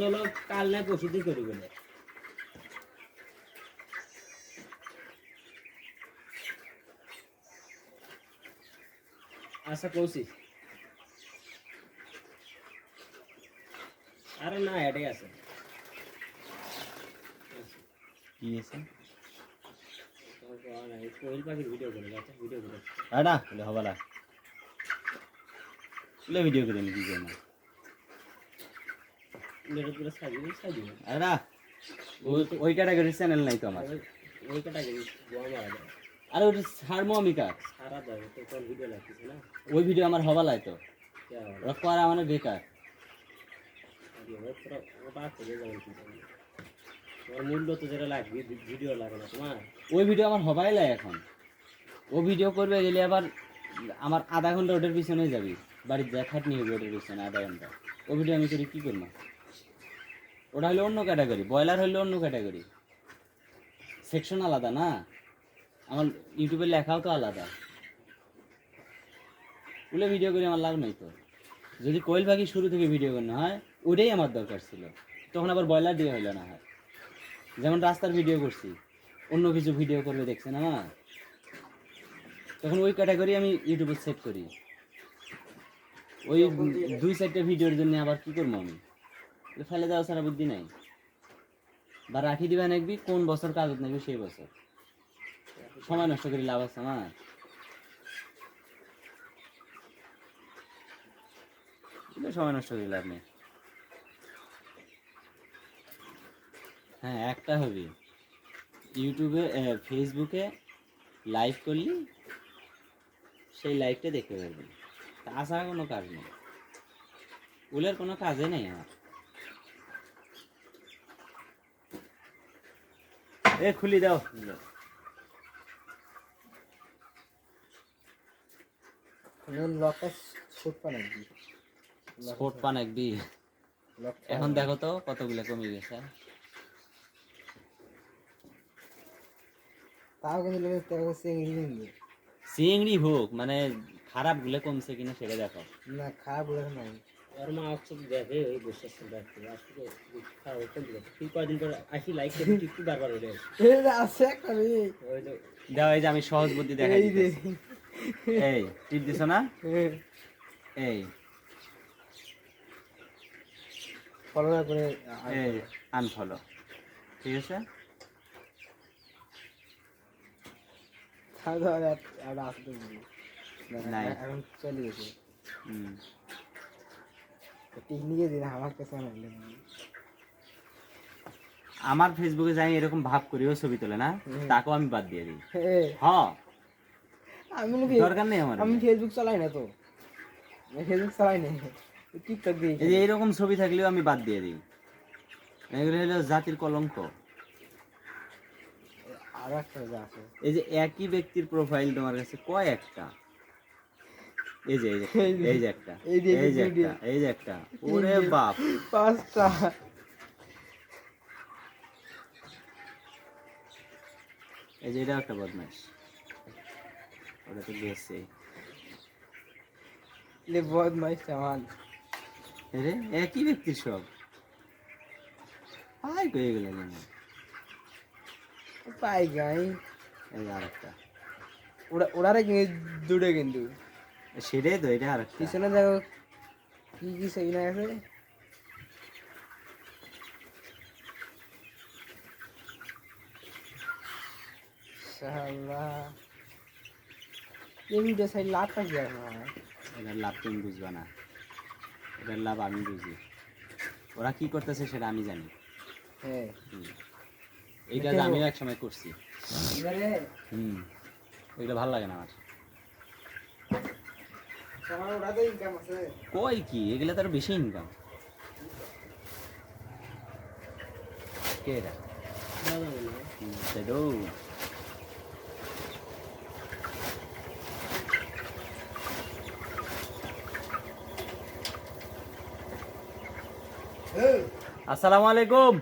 চলো কাল না পরশু দিন করি বলে আশা করছি আরে না এটাই আছে কি আছে কোয়েল পাখির ভিডিও করে আচ্ছা ভিডিও করে আড়া বলে হবালা বলে ভিডিও করে নি কি করে না মেরে পুরো সাজিয়ে আড়া ওই ক্যাটাগরির চ্যানেল নাই তো আমার ওই ক্যাটাগরি গোয়া মারা যায় আরে ওটা ছাড়বো আমি কাজ সারা দেয় তো কোন ভিডিও লাগতেছে না ওই ভিডিও আমার হবালাই তো কে ওরা করা মানে বেকার ওটা করে যাবেন কিন্তু তোমার মূল্য তো যেটা লাগবে ভিডিও লাগে না তোমার ওই ভিডিও আমার হবাই লাই এখন ও ভিডিও করবে গেলে আবার আমার আধা ঘন্টা ওটার পিছনে যাবি বাড়ির যা খাটনি হবে ওটার পিছনে আধা ঘন্টা ও ভিডিও আমি করি কী করবো ওটা হলো অন্য ক্যাটাগরি ব্রয়লার হলো অন্য ক্যাটাগরি সেকশন আলাদা না আমার ইউটিউবে লেখাও তো আলাদা ওগুলো ভিডিও করে আমার লাভ নেই তো যদি কোয়েল পাখি শুরু থেকে ভিডিও করতে হয় ওটাই আমার দরকার ছিল তখন আবার ব্রয়লার দিয়ে হইলো না হয় যেমন রাস্তার ভিডিও করছি অন্য কিছু ভিডিও করবে দেখছেন আমার তখন ওই ক্যাটাগরি আমি ইউটিউবে সেট করি ওই 2-4টা ভিডিওর জন্য আবার কি করবো আমি ফেলে দেওয়া সারা বুদ্ধি নাই বা রাখি দিবা নাকবি কোন বছর কাগজ নাকবি সেই বছর সময় নষ্ট করে লাভ আছে আমার সময় নষ্ট করে লাভ নেই হ্যাঁ একটা হবে ইউটিউবে ফেসবুকে লাইভ করলি সেই লাইভটা দেখতে পারবি তাছাড়া কোনো কাজ নেই ওগুলোর কোনো কাজে নেই আমার এ খুলি দাও স্পোর্ট পান একবি এখন দেখো তো কতগুলো কমে গেছে তাও কিন্তু চিংড়ি হোক মানে খারাপ গুলো কমছে কিনা সেটা দেখো না খারাপ বলে নাই ওর মা হচ্ছে দেখে ওই বসে দেখতে আসলে খারাপ কোন দিকে তুই কয়দিন পর আসি লাইক করে একটু বারবার ওরে আছে একটা ওই তো দাও এই যে আমি সহজ বুদ্ধি দেখাই দিতেছি এই টিপ দিছো না এই ফলো করে এই আনফলো ঠিক আছে এখন চলে গেছে হুম টেকনিকে দিন আমার কাছে আমার ফেসবুকে যাই এরকম ভাব করিও ছবি তোলে না তাকেও আমি বাদ দিয়ে দিই হ্যাঁ আমি দরকার নেই আমার আমি ফেসবুক চালাই না তো ফেসবুক চালাই না টিকটক দিই এই যে এইরকম ছবি থাকলেও আমি বাদ দিয়ে দিই এগুলো হলো জাতির কলঙ্ক আর একটা আছে এই যে একই ব্যক্তির প্রোফাইল তোমার কাছে কয়েকটা এই যে এই যে একটা এই যে একটা ওরে বাপ 5টা এই যে এটা একটা বদমাইশ ওটা তো গেছে ले बहुत मस्त सामान রে একই ব্যক্তির সব হাই কয়ে গেল যেন পাই গাই এই আরেকটা ওড়ারে দুড়ে কিন্তু সেটাই তো এটা আরেকটা পিছনে দেখো কি কি সেই না আছে শালা এই ভিডিও সাইড লাটটা কি আর না এটার লাভ তুমি বুঝবা না এটার লাভ আমি বুঝি ওরা কি করতেছে সেটা আমি জানি হ্যাঁ এইটা আমিও এক সময় করছি এগুলো ভালো লাগে না আমার কই কি এগুলো তার বেশি ইনকাম কে এটা সেটাও আসসালামু আলাইকুম